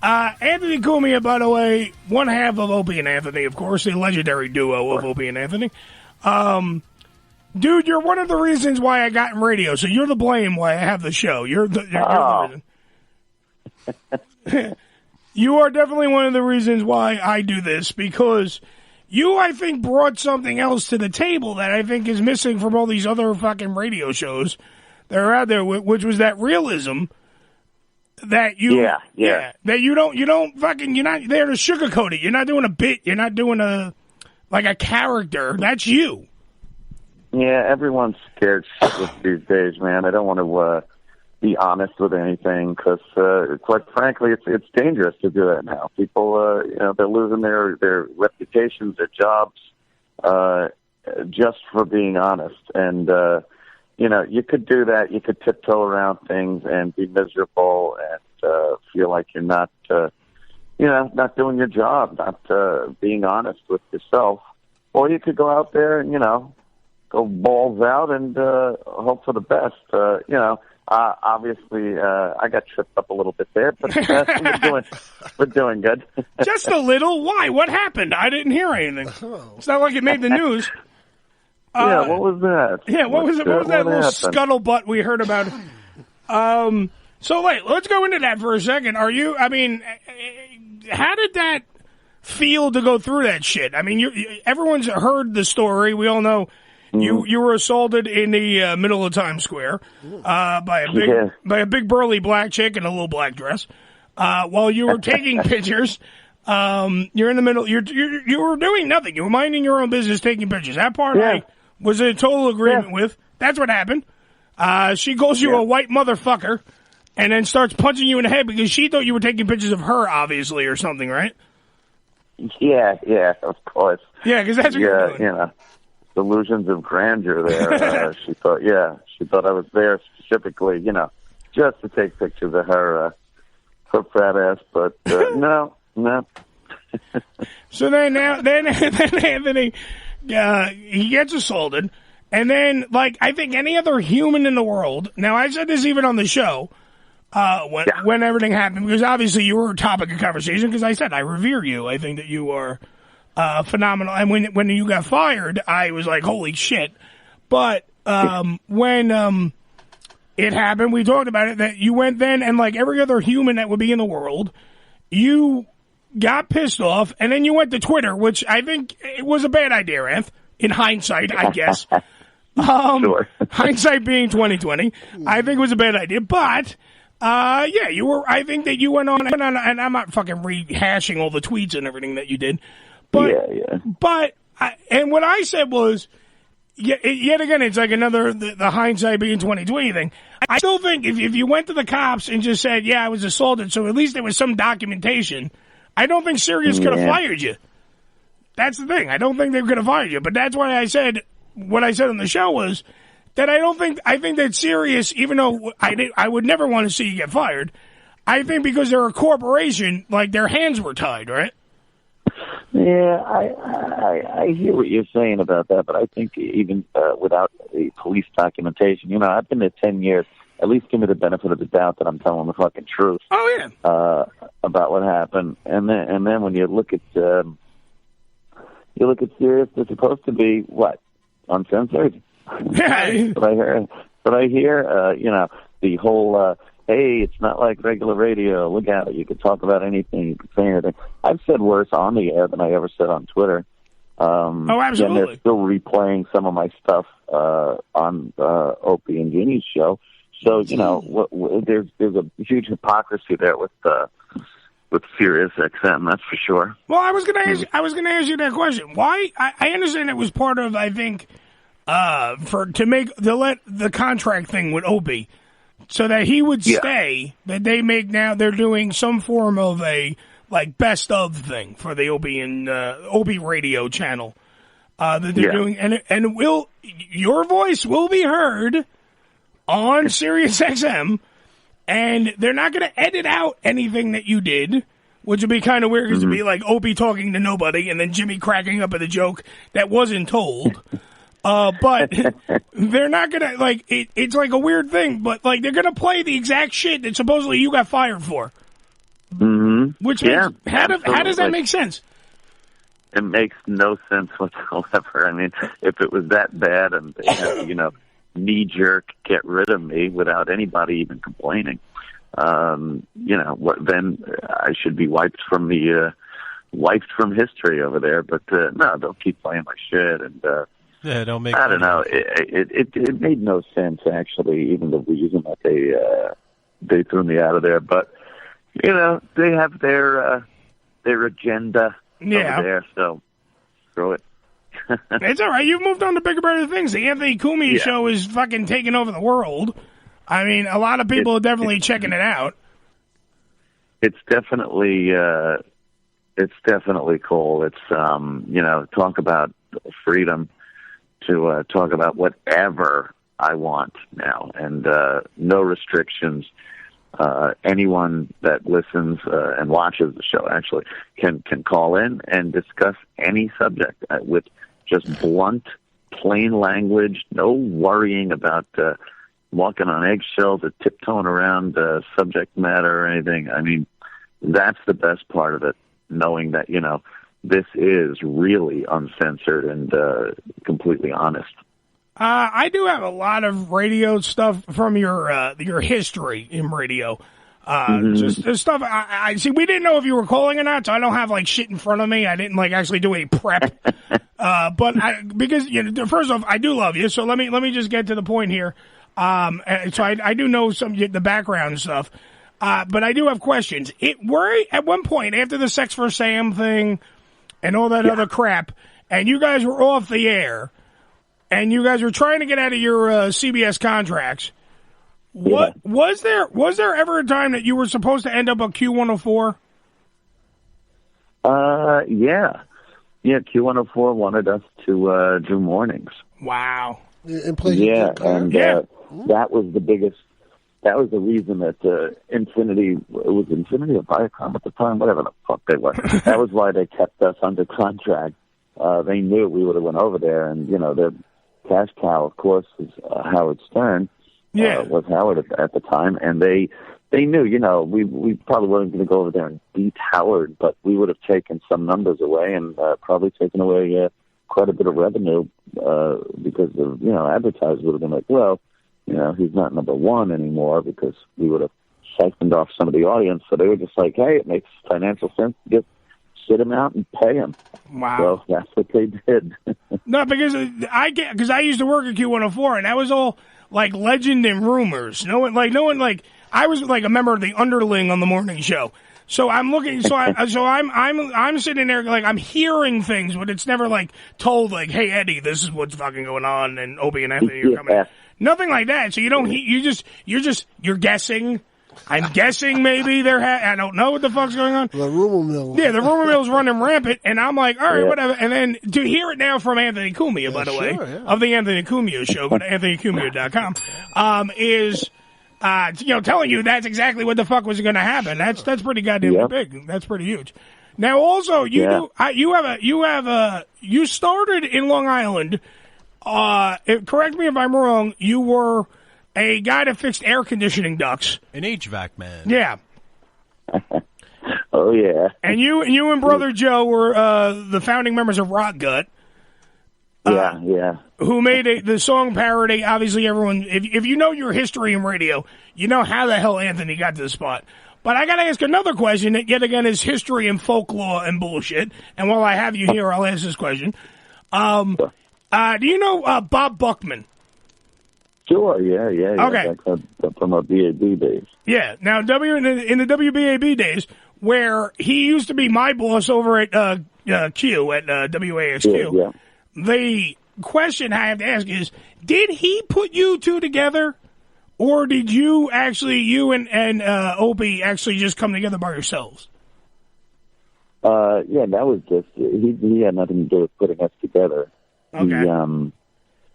Anthony Cumia, by the way, one half of Opie and Anthony, of course, the legendary duo of Opie and Anthony. Dude, you're one of the reasons why I got in radio, so you're the blame why I have the show. You're the reason. You are definitely one of the reasons why I do this, because you, I think, brought something else to the table that I think is missing from all these other fucking radio shows that are out there, which was that realism that you, that you don't fucking, you're not there to sugarcoat it. You're not doing a bit. You're not doing a character. That's you. Yeah, everyone's scared shitless these days, man. I don't want to be honest with anything because, quite frankly, it's dangerous to do that now. People, they're losing their reputations, their jobs, just for being honest. And you could do that. You could tiptoe around things and be miserable and feel like you're not doing your job, not being honest with yourself. Or you could go out there and go balls out and hope for the best. Obviously, I got tripped up a little bit there, but we're doing good. Just a little? Why? What happened? I didn't hear anything. It's not like it made the news. What was that? Yeah, what was that little scuttlebutt we heard about? So wait, let's go into that for a second. How did that feel to go through that shit? I mean, everyone's heard the story. We all know. You were assaulted in the middle of Times Square by a big burly black chick in a little black dress. While you were taking pictures, you're in the middle. You were doing nothing. You were minding your own business, taking pictures. That part I was in total agreement with. That's what happened. She calls you a white motherfucker, and then starts punching you in the head because she thought you were taking pictures of her, obviously, or something, right? Yeah, of course. Yeah, because that's what you're doing. Delusions of grandeur there. She thought I was there specifically, just to take pictures of her fat ass, but no. So then Anthony, he gets assaulted, and then, like, I think any other human in the world, now I said this even on the show, when everything happened, because obviously you were a topic of conversation, because I said I revere you. I think that you are phenomenal. And when you got fired, I was like, holy shit. But when it happened, we talked about it, that you went then, and like every other human that would be in the world, you got pissed off, and then you went to Twitter, which I think it was a bad idea, Anth, in hindsight, I guess. Sure. Hindsight being 2020, I think it was a bad idea. But you were. I think that you went on, and I'm not fucking rehashing all the tweets and everything that you did. But, But what I said was, yet again, it's like another the hindsight being 2020 thing. I still think if you went to the cops and just said, I was assaulted, so at least there was some documentation, I don't think Sirius could have fired you. That's the thing. I don't think they could have fired you. But that's why I said what I said on the show was that I think that Sirius, even though I would never want to see you get fired, I think because they're a corporation, like their hands were tied, right? Yeah, I hear what you're saying about that, but I think even without the police documentation, I've been there 10 years. At least give me the benefit of the doubt that I'm telling the fucking truth. Oh yeah. About what happened, and then when you look at Sirius, they're supposed to be what, uncensored. Yeah. But I hear, the whole. Hey, it's not like regular radio. Look at it. You can talk about anything. You can say anything. I've said worse on the air than I ever said on Twitter. Absolutely. And they're still replaying some of my stuff on Opie and Jeannie's show. So, there's a huge hypocrisy there with SiriusXM, that's for sure. Well, I was going to ask you that question. Why? I understand it was part of, I think, to let the contract thing with Opie, so that he would stay, that they're doing some form of a, like, best of thing for the Opie and Opie radio channel that they're doing. And your voice will be heard on SiriusXM, and they're not going to edit out anything that you did, which would be kind of weird because it'd be like Opie talking to nobody and then Jimmy cracking up at a joke that wasn't told. But they're not going to, like, it's like a weird thing, but, like, they're going to play the exact shit that supposedly you got fired for. Mm-hmm. Which makes, how does that make sense? It makes no sense whatsoever. I mean, if it was that bad and they had to, knee-jerk get rid of me without anybody even complaining, then I should be wiped from history over there. But no, they'll keep playing my shit, and don't make. I don't know. It made no sense actually, even the reason that they threw me out of there. But they have their agenda over there, so screw it. It's all right. You've moved on to bigger, better things. The Anthony Cumia show is fucking taking over the world. I mean, a lot of people are definitely checking it out. It's definitely cool. It's talk about freedom to talk about whatever I want now, and no restrictions. Anyone that listens and watches the show actually can call in and discuss any subject with just blunt, plain language, no worrying about walking on eggshells or tiptoeing around subject matter or anything. I mean, that's the best part of it, knowing that, this is really uncensored and completely honest. I do have a lot of radio stuff from your history in radio. Just the stuff I see. We didn't know if you were calling or not, so I don't have like shit in front of me. I didn't actually do a prep. But because first off, I do love you. So let me just get to the point here. So I do know the background stuff. But I do have questions. At one point after the Sex for Sam thing and all that other crap, and you guys were off the air. And you guys were trying to get out of your CBS contracts. What was there ever a time that you were supposed to end up on Q104? Yeah. Q104 wanted us to do mornings. Wow. And that was the biggest. That was the reason that Infinity or Viacom at the time, whatever the fuck they were. That was why they kept us under contract. They knew we would have went over there, and their cash cow, of course, was Howard Stern. Was Howard at the time, and they knew, we probably weren't going to go over there and beat Howard, but we would have taken some numbers away and probably taken away quite a bit of revenue because of, advertisers would have been like, well, he's not number one anymore, because we would have siphoned off some of the audience. So they were just like, hey, it makes financial sense to just sit him out and pay him. Wow. So that's what they did. No, because I used to work at Q104, and that was all like legend and rumors. No one, I was like a member of the underling on the morning show. So I'm looking, I'm sitting there like I'm hearing things, but it's never like told like, hey Eddie, this is what's fucking going on, and Opie and Anthony are coming. Nothing like that. So you don't, you're guessing. I'm guessing maybe I don't know what the fuck's going on. The rumor mill. Yeah, the rumor mill's running rampant, and I'm like, all right, whatever. And then to hear it now from Anthony Cumia, by the way, of the Anthony Cumia show, go to anthonycumia.com, is, telling you that's exactly what the fuck was going to happen. That's pretty goddamn big. That's pretty huge. Now, also, you started in Long Island. Correct me if I'm wrong. You were a guy that fixed air conditioning ducts. An HVAC man. Yeah. Oh, yeah. And you and Brother Joe were the founding members of Rock Gut. Yeah. Who made the song parody. Obviously, everyone, if you know your history in radio, you know how the hell Anthony got to the spot. But I got to ask another question that, yet again, is history and folklore and bullshit. And while I have you here, I'll ask this question. Do you know Bob Buckman? Sure, yeah. Okay. From our BAB days. Yeah. Now, in the WBAB days, where he used to be my boss over at Q, at WASQ, yeah. The question I have to ask is, did he put you two together, or did you and Opie actually just come together by yourselves? Yeah, that was just, he had nothing to do with putting us together. Okay.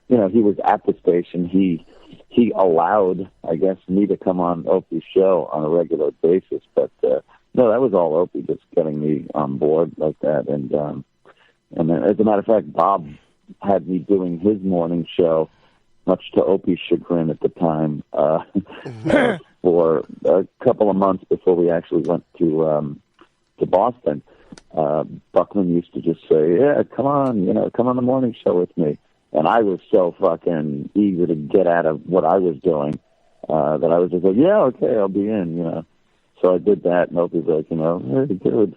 He was at the station. He allowed, I guess, me to come on Opie's show on a regular basis. But no, that was all Opie, just getting me on board like that. And then, as a matter of fact, Bob had me doing his morning show, much to Opie's chagrin at the time, for a couple of months before we actually went to to Boston, Buckman used to just say, "Yeah, come on the morning show with me." And I was so fucking eager to get out of what I was doing that I was just like, "Yeah, okay, I'll be in." So I did that, and Opie was like, "Very good."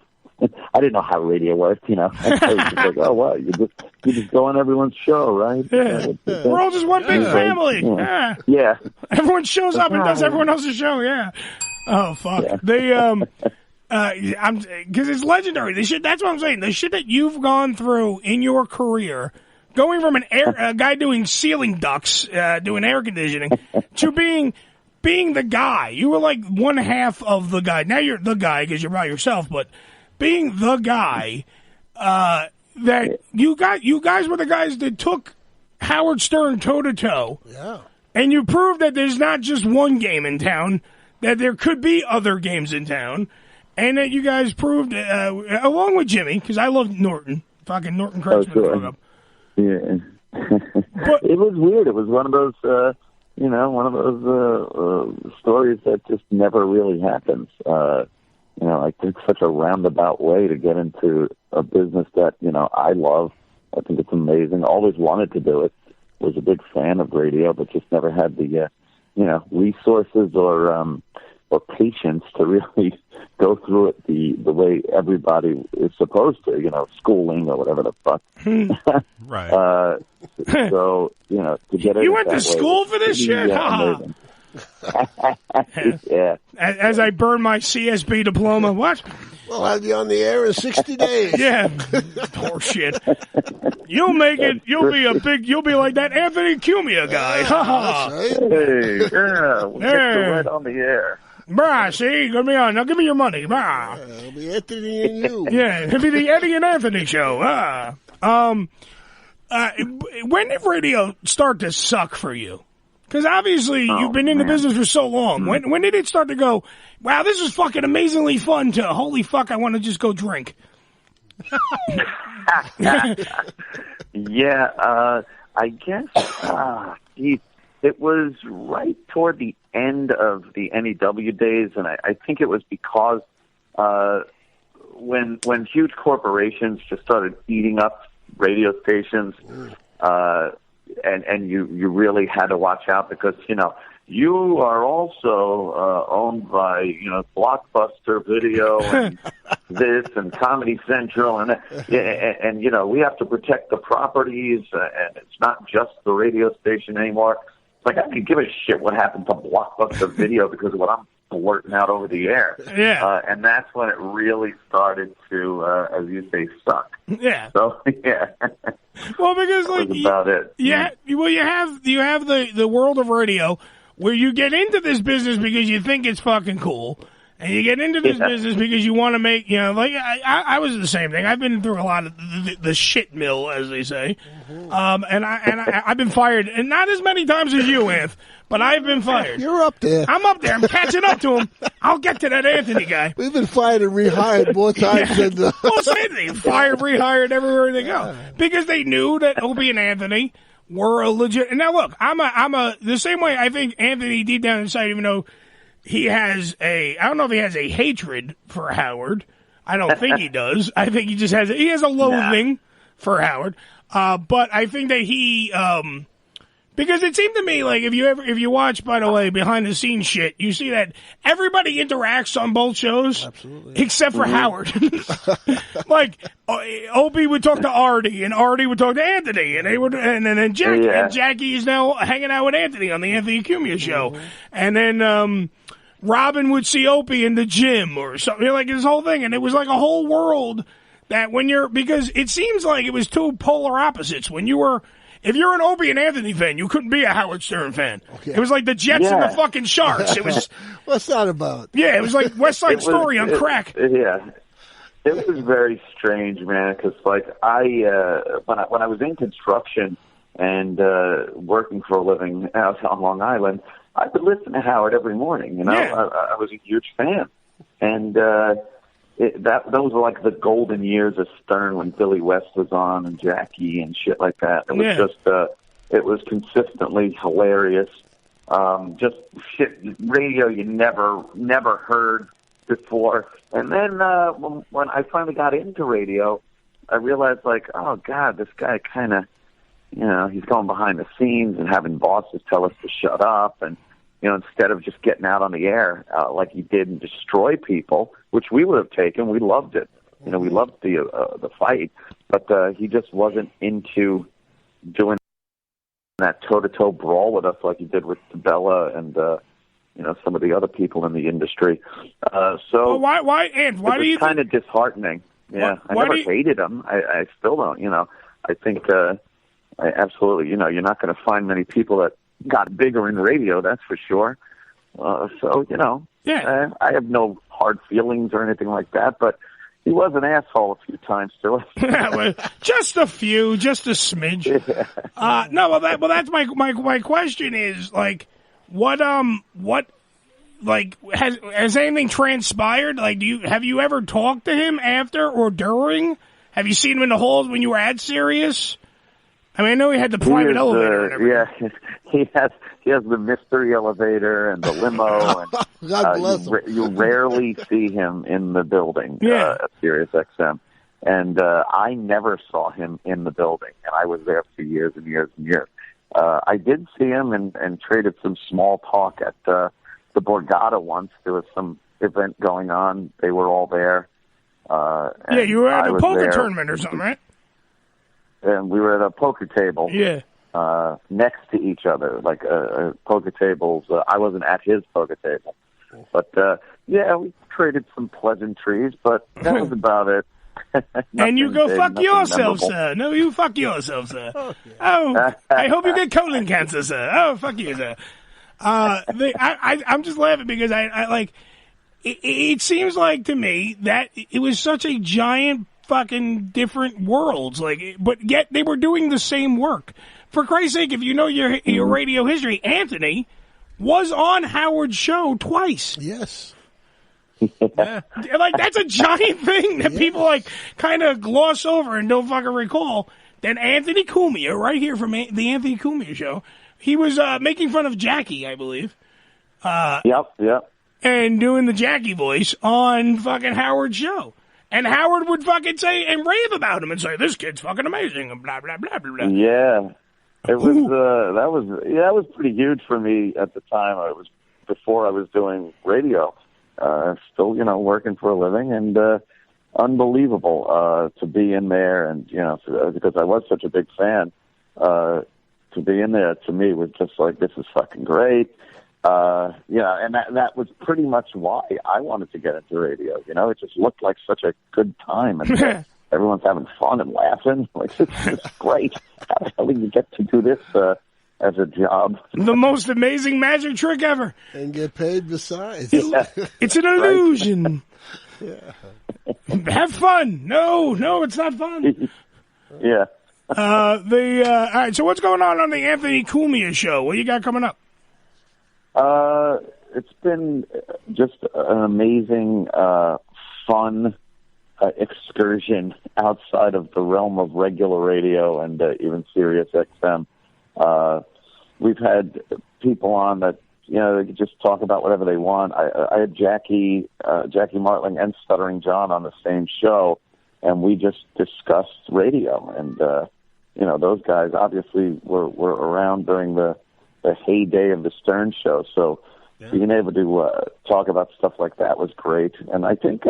I didn't know how radio worked, I was just like, "Oh, well, you just go on everyone's show, right?" Yeah. We're all just one big family. Yeah. Everyone shows up and does everyone else's show. Yeah. Oh fuck. Yeah. They because it's legendary. The shit. That's what I'm saying. The shit that you've gone through in your career, going from a guy doing ceiling ducts, doing air conditioning, to being the guy. You were like one half of the guy. Now you're the guy because you're by yourself, but being the guy, that you guys were the guys that took Howard Stern toe to toe. Yeah. And you proved that there's not just one game in town, that there could be other games in town, and that you guys proved, along with Jimmy, because I love Norton, fucking Norton Kurtzman. Sure. Yeah. But it was weird. It was one of those, stories that just never really happens. I think such a roundabout way to get into a business that, I love. I think it's amazing. Always wanted to do it. Was a big fan of radio, but just never had the, resources or patience to really go through it the way everybody is supposed to, schooling or whatever the fuck. Right. So, to get it. You went to school for this shit? Amazing. Yeah. As I burn my CSB diploma. What? We'll have you on the air in 60 days. Yeah. Horseshit. You'll make it. You'll be like that Anthony Cumia guy. That's right. Hey, yeah. We'll get you right on the air. Brah, see? Gonna be on. Now give me your money. Brah. It'll be Anthony and you. Yeah, it'll be the Eddie and Anthony show. When did radio start to suck for you? Because obviously you've been in the business for so long. When did it start to go, wow, this is fucking amazingly fun, to holy fuck, I want to just go drink? Yeah, I guess, it was right toward the end of the NEW days, and I think it was because when huge corporations just started eating up radio stations, and you really had to watch out because, you are also owned by, Blockbuster Video and this and Comedy Central and we have to protect the properties and it's not just the radio station anymore. It's like I could give a shit what happened to Blockbuster Video because of what I'm blurting out over the air. Yeah. And that's when it really started to, as you say, suck. Yeah. So, yeah. Well, because that was about it. Yeah. Well, you have the world of radio where you get into this business because you think it's fucking cool, and you get into this business because you want to make, I was the same thing. I've been through a lot of the shit mill, as they say, and I've been fired, and not as many times as you, Anth, but I've been fired. You're up there. I'm up there. I'm catching up to him. I'll get to that Anthony guy. We've been fired and rehired more times than Well, same thing. Fired, rehired, everywhere they go, because they knew that Opie and Anthony were a legit. And now look, I'm the same way. I think Anthony deep down inside, even though he has I don't know if he has a hatred for Howard. I don't think he does. I think he just has a loathing for Howard. But I think that he, because it seemed to me like if you watch, by the way, behind the scenes shit, you see that everybody interacts on both shows. Absolutely. Except for Howard. Like, Opie would talk to Artie, and Artie would talk to Anthony, and then Jackie. Yeah. And Jackie is now hanging out with Anthony on the Anthony Cumia show. And then, Robin would see Opie in the gym or something, like this whole thing. And it was like a whole world that because it seems like it was two polar opposites. If you're an Opie and Anthony fan, you couldn't be a Howard Stern fan. Okay. It was like the Jets and the fucking Sharks. It was. What's that about? Yeah, it was like West Side Story on crack. Yeah. It was very strange, man, because when I was in construction and working for a living out on Long Island, I would listen to Howard every morning. Yeah. I was a huge fan, and those were like the golden years of Stern when Billy West was on and Jackie and shit like that. It was just it was consistently hilarious. Just shit radio you never heard before. And then when I finally got into radio, I realized, like, oh, God, this guy kind of, you know, he's going behind the scenes and having bosses tell us to shut up. And, you know, instead of just getting out on the air like he did and destroy people, which we would have taken, we loved it. You know, we loved the fight. But he just wasn't into doing that toe-to-toe brawl with us like he did with Bella and, you know, some of the other people in the industry. So why do you kind of disheartening? Yeah, I never hated him. I still don't. You know, I think I absolutely. You know, you're not going to find many people that got bigger in radio. That's for sure. So you know, I have no hard feelings or anything like that. But he was an asshole a few times to us. Well, just a few, just a smidge. Yeah. No, that's my question is, like, what like, has anything transpired? Like, have you ever talked to him after or during? Have you seen him in the halls when you were at Sirius? I mean, I know he had the private elevator and everything. Yeah, he has the mystery elevator and the limo. And, God bless him. You rarely see him in the building at SiriusXM. And I never saw him in the building, and I was there for years and years and years. I did see him and traded some small talk at the Borgata once. There was some event going on. They were all there. You were at a poker tournament or something, right? And we were at a poker table. Yeah. Next to each other, like poker tables. I wasn't at his poker table. But, we traded some pleasantries, but that was about it. And you go, fuck yourself, sir. No, you fuck yourself, sir. Oh, I hope you get colon cancer, sir. Oh, fuck you, sir. I'm just laughing because I like, it seems like to me that it was such a giant fucking different worlds, like, but yet they were doing the same work. For Christ's sake, if you know your radio history, Anthony was on Howard's show twice. Yes. Yeah. Like, that's a giant thing that people, like, kind of gloss over and don't fucking recall. Then Anthony Cumia, right here from the Anthony Cumia show, he was making fun of Jackie, I believe. Yep. And doing the Jackie voice on fucking Howard's show. And Howard would fucking say and rave about him and say, this kid's fucking amazing, and blah, blah, blah, blah, blah. Yeah. It was, that was pretty huge for me at the time. It was before I was doing radio. Still, you know, working for a living, and unbelievable to be in there, and you know, because I was such a big fan, to be in there to me was just like, this is fucking great. And that was pretty much why I wanted to get into radio. You know, it just looked like such a good time, and everyone's having fun and laughing. Like, this is great. How the hell did you get to do this as a job? The most amazing magic trick ever. And get paid besides. Yeah. It's an illusion. Yeah. Have fun. No, it's not fun. Yeah. All right, so what's going on the Anthony Cumia show? What you got coming up? It's been just an amazing, fun excursion outside of the realm of regular radio and even SiriusXM. We've had people on that, you know, they could just talk about whatever they want. I had Jackie Martling and Stuttering John on the same show, and we just discussed radio. And, you know, those guys obviously were around during the heyday of the Stern Show. So being able to talk about stuff like that was great. And I think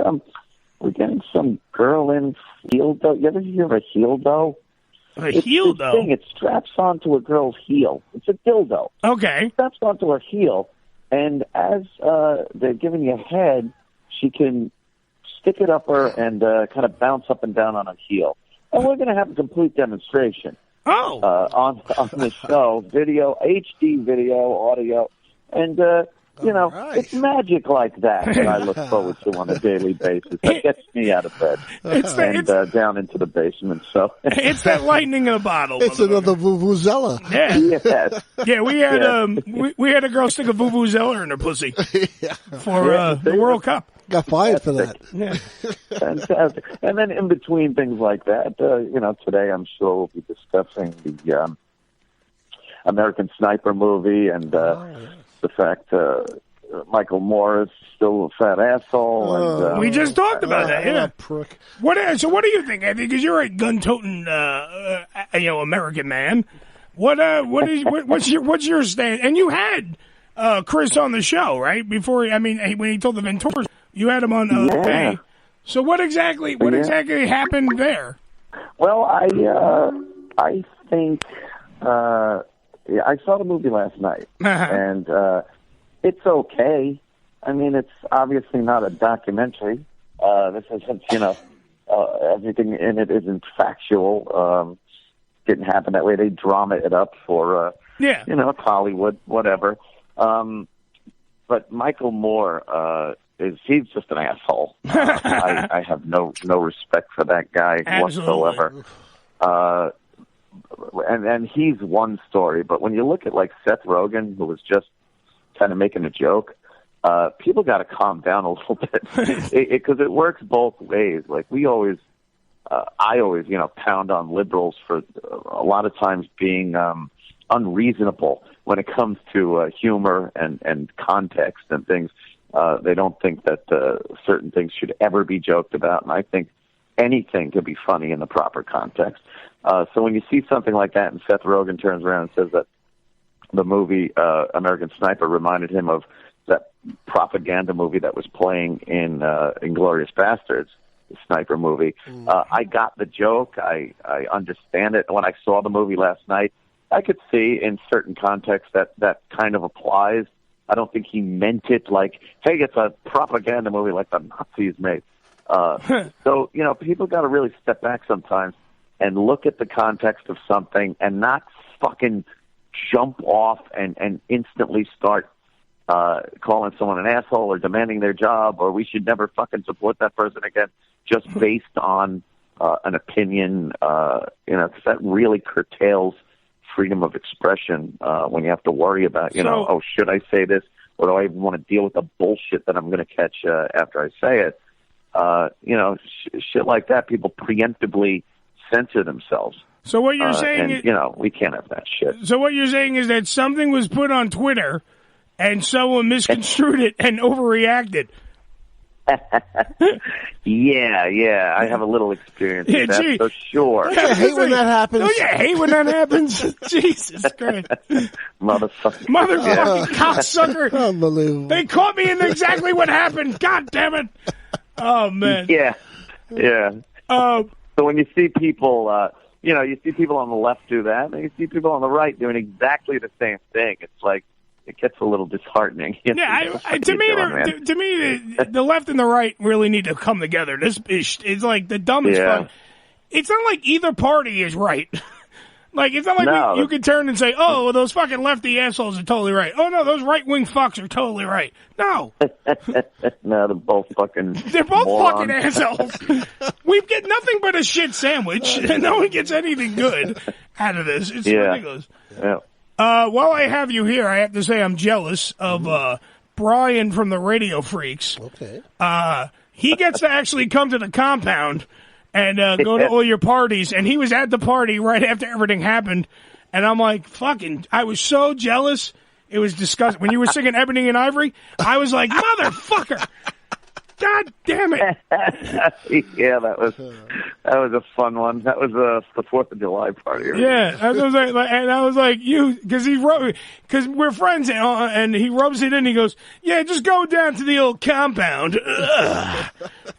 we're getting some girl in heel dough. You ever hear of a heel dough? Heel dough? Thing. It straps onto a girl's heel. It's a dildo. Okay. It straps onto her heel, and as they're giving you head, she can stick it up her and kind of bounce up and down on her heel. And we're going to have a complete demonstration. Oh. On the show, video, HD video, audio, and you know, it's magic like that I look forward to on a daily basis. That gets me out of bed and down into the basement. So it's that lightning in a bottle. It's another vuvuzela. Yeah, yes. Yeah. We had we had a girl stick a vuvuzela in her pussy for the World Cup. Got fired for that. Yeah. Fantastic. And then in between things like that, you know, today I'm sure we'll be discussing the American Sniper movie and the fact, Michael Moore is still a fat asshole. And, we just talked about that. Yeah, prick. So what do you think, Anthony? Because you're a gun-toting, American man. What's your stand? And you had Chris on the show, right? Before, when he told the Ventures, you had him on. Hey. So what exactly happened there? Well, I think I saw the movie last night, and it's okay. I mean, it's obviously not a documentary. This isn't, everything in it isn't factual. Didn't happen that way. They drama it up for, it's Hollywood, whatever. But Michael Moore, he's just an asshole. I have no respect for that guy whatsoever. And he's one story, but when you look at like Seth Rogen, who was just kind of making a joke, people got to calm down a little bit because it works both ways. Like I always, pound on liberals for a lot of times being unreasonable when it comes to humor and context and things. They don't think that certain things should ever be joked about, and I think anything could be funny in the proper context. So when you see something like that and Seth Rogen turns around and says that the movie American Sniper reminded him of that propaganda movie that was playing in Inglourious Bastards, the sniper movie, I got the joke. I understand it. And when I saw the movie last night, I could see in certain contexts that kind of applies. I don't think he meant it like, hey, it's a propaganda movie like the Nazis made. So, people got to really step back sometimes and look at the context of something and not fucking jump off and instantly start calling someone an asshole or demanding their job or we should never fucking support that person again just based on an opinion, because that really curtails freedom of expression when you have to worry about, should I say this or do I even want to deal with the bullshit that I'm going to catch after I say it? Shit like that, people preemptively censor themselves. So what you're saying is, we can't have that shit. So what you're saying is that something was put on Twitter and someone misconstrued it and overreacted. Yeah. I have a little experience with that, so sure. I hate when that happens. Oh, yeah, I hate when that happens. Jesus Christ. Motherfucking cocksucker. Unbelievable. They caught me in exactly what happened. God damn it. Oh, man. Yeah. So when you see people, you see people on the left do that, and you see people on the right doing exactly the same thing. It's like, it gets a little disheartening. To me, the left and the right really need to come together. This is like the dumbest fun. It's not like either party is right. Like, it's not like you can turn and say, oh, those fucking lefty assholes are totally right. Oh, no, those right-wing fucks are totally right. No. No, they're both fucking fucking assholes. We get nothing but a shit sandwich, and no one gets anything good out of this. It's ridiculous. Yeah. While I have you here, I have to say I'm jealous of Brian from the Radio Freaks. Okay. He gets to actually come to the compound and go to all your parties, and he was at the party right after everything happened, and I'm like, I was so jealous. It was disgusting. When you were singing Ebony and Ivory, I was like, motherfucker! God damn it! Yeah, that was a fun one. That was the 4th of July party. Right? Yeah, I was like, because we're friends, and he rubs it in. He goes, yeah, just go down to the old compound,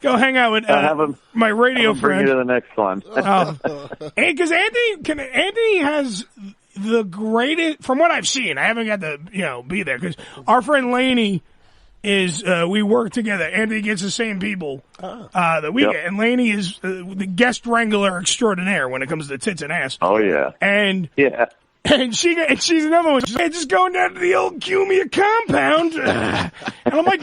go hang out with my radio friend. Bring you to the next one. Because Anthony has the greatest, from what I've seen. I haven't got to be there because our friend Laney is we work together. Anthony gets the same people that we get, and Laney is the guest wrangler extraordinaire when it comes to tits and ass. Oh yeah, and she's another one. She's like, just going down to the old Cumia compound, and I'm like,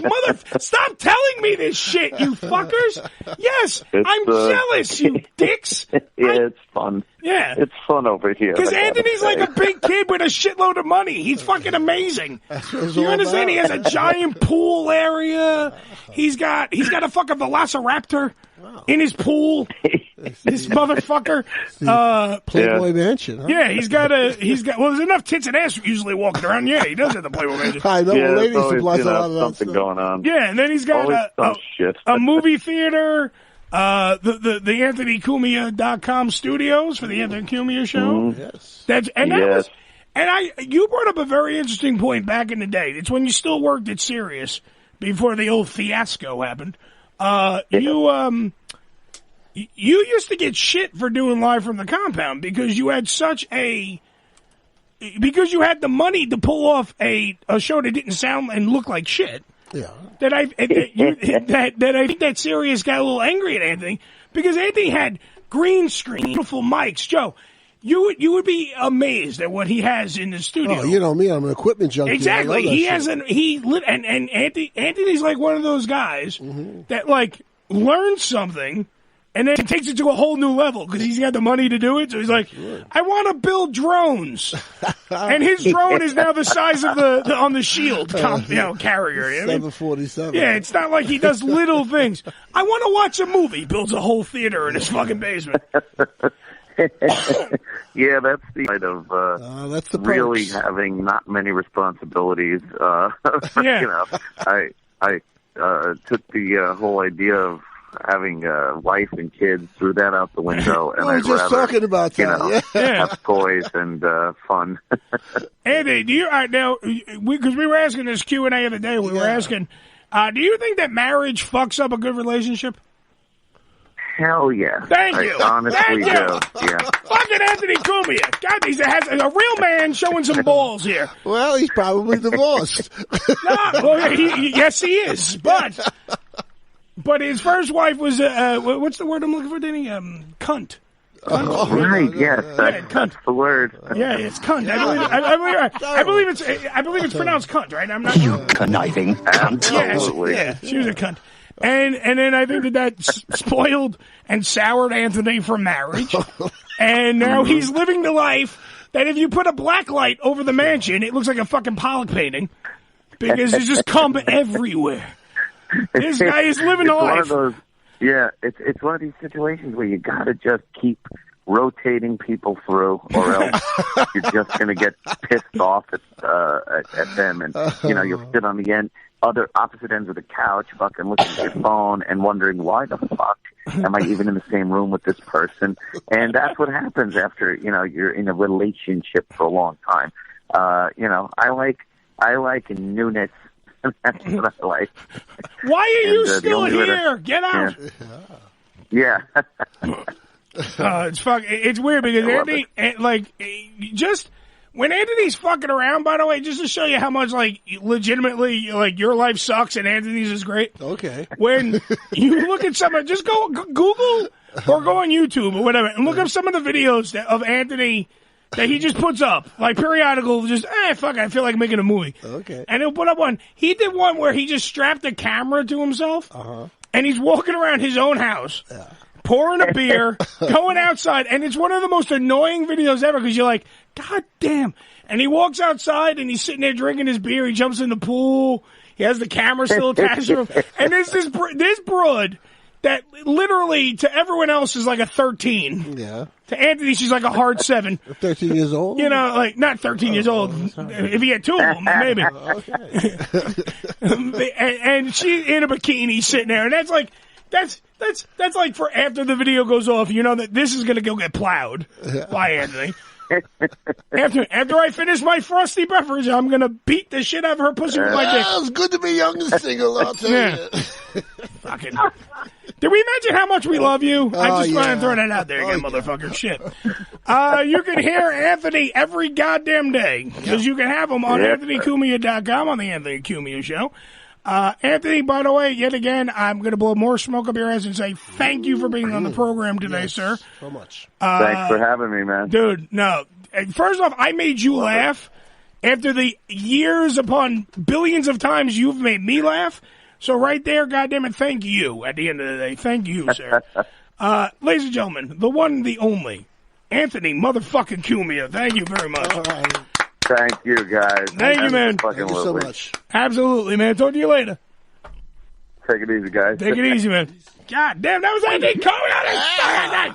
stop telling me this shit, you fuckers. Yes, I'm jealous, you dicks. It's fun. Yeah, it's fun over here. Because Anthony's like a big kid with a shitload of money. He's fucking amazing. You understand? He has a giant pool area. He's got a fucking velociraptor. in his pool. This motherfucker. Playboy Mansion. Huh? Yeah, he's got. Well, there's enough tits and ass usually walking around. Yeah, he does have the Playboy Mansion. I know. Yeah, Ladies always, supplies a lot of that something stuff. going on. Yeah, and then he's got a movie theater. The AnthonyCumia.com studios for the Anthony Cumia show. Yes. You brought up a very interesting point back in the day. It's when you still worked at Sirius before the old fiasco happened. You used to get shit for doing Live from the Compound because you had because you had the money to pull off a show that didn't sound and look like shit. Yeah. That I think that Sirius got a little angry at Anthony because Anthony had green screen, beautiful mics. Joe, you would be amazed at what he has in the studio. Oh, you know me, I'm an equipment junkie. Exactly. Anthony's like one of those guys that like learns something and then takes it to a whole new level because he's got the money to do it. So he's like, I want to build drones. And his drone is now the size of the on the Shield carrier. 747. Yeah, it's not like he does little things. I want to watch a movie. He builds a whole theater in his fucking basement. Yeah, that's the kind of that's the really perks. having not many responsibilities. I took the whole idea of having a wife and kids, threw that out the window, and I'd just rather talking about that. have toys and fun. Andy, do you now? Because we were asking this Q&A the other day. We were asking, do you think that marriage fucks up a good relationship? Hell yeah. Thank you. I honestly do. Yeah. Fucking Anthony Cumia. God, he has a real man showing some balls here. Well, he's probably divorced. Yes, he is. But his first wife was what's the word I'm looking for, Denny? Cunt. Right. Yes. That's the word. Yeah, it's cunt. I believe it's pronounced cunt, right? I'm not. You conniving cunt. Absolutely. Yeah, she was a cunt. And then I think that spoiled and soured Anthony for marriage. And now he's living the life that if you put a black light over the mansion, it looks like a fucking Pollock painting because there's just cum everywhere. This guy is living the life. One of those, it's one of these situations where you gotta just keep rotating people through, or else you're just gonna get pissed off at them, and you'll sit on the opposite ends of the couch, fucking looking at your phone and wondering why the fuck am I even in the same room with this person? And that's what happens after you're in a relationship for a long time. I like newness. That's what I like. Why are you still here? Get out! Yeah. It's weird because Anthony, just when Anthony's fucking around. By the way, just to show you how much legitimately your life sucks and Anthony's is great. Okay. When you look at someone, just go Google or go on YouTube or whatever and look up some of the videos of Anthony that he just puts up, like periodical, just, fuck, I feel like making a movie. Okay. And he'll put up one. He did one where he just strapped a camera to himself, and he's walking around his own house, pouring a beer, going outside, and it's one of the most annoying videos ever, because you're like, God damn. And he walks outside, and he's sitting there drinking his beer, he jumps in the pool, he has the camera still attached to him, and there's this broad that literally to everyone else is like a 13. Yeah. To Anthony, she's like a hard 7. 13 years old? Not 13 years old. If he had 2 of them, maybe. and she's in a bikini sitting there, and that's like for after the video goes off, that this is gonna go get plowed by Anthony. After I finish my frosty beverage, I'm gonna beat the shit out of her pussy with my dick. It's good to be young and single, I'll tell you. Fucking. Did we mention how much we love you? I just want to throw that out there again, motherfucker. Shit. You can hear Anthony every goddamn day because you can have him on AnthonyCumia.com on the Anthony Cumia Show. Anthony, by the way, yet again, I'm going to blow more smoke up your ass and say thank you for being on the program today, sir. So much. Thanks for having me, man. Dude, no. First off, I made you laugh after the years upon billions of times you've made me laugh. So right there, goddammit, thank you at the end of the day. Thank you, sir. Ladies and gentlemen, the one, the only, Anthony motherfucking Cumia. Thank you very much. All right. Thank you, guys. Thank you, man. Thank you so much. Absolutely, man. Talk to you later. Take it easy, guys. Take it easy, man. God damn, that was Anthony Cumia.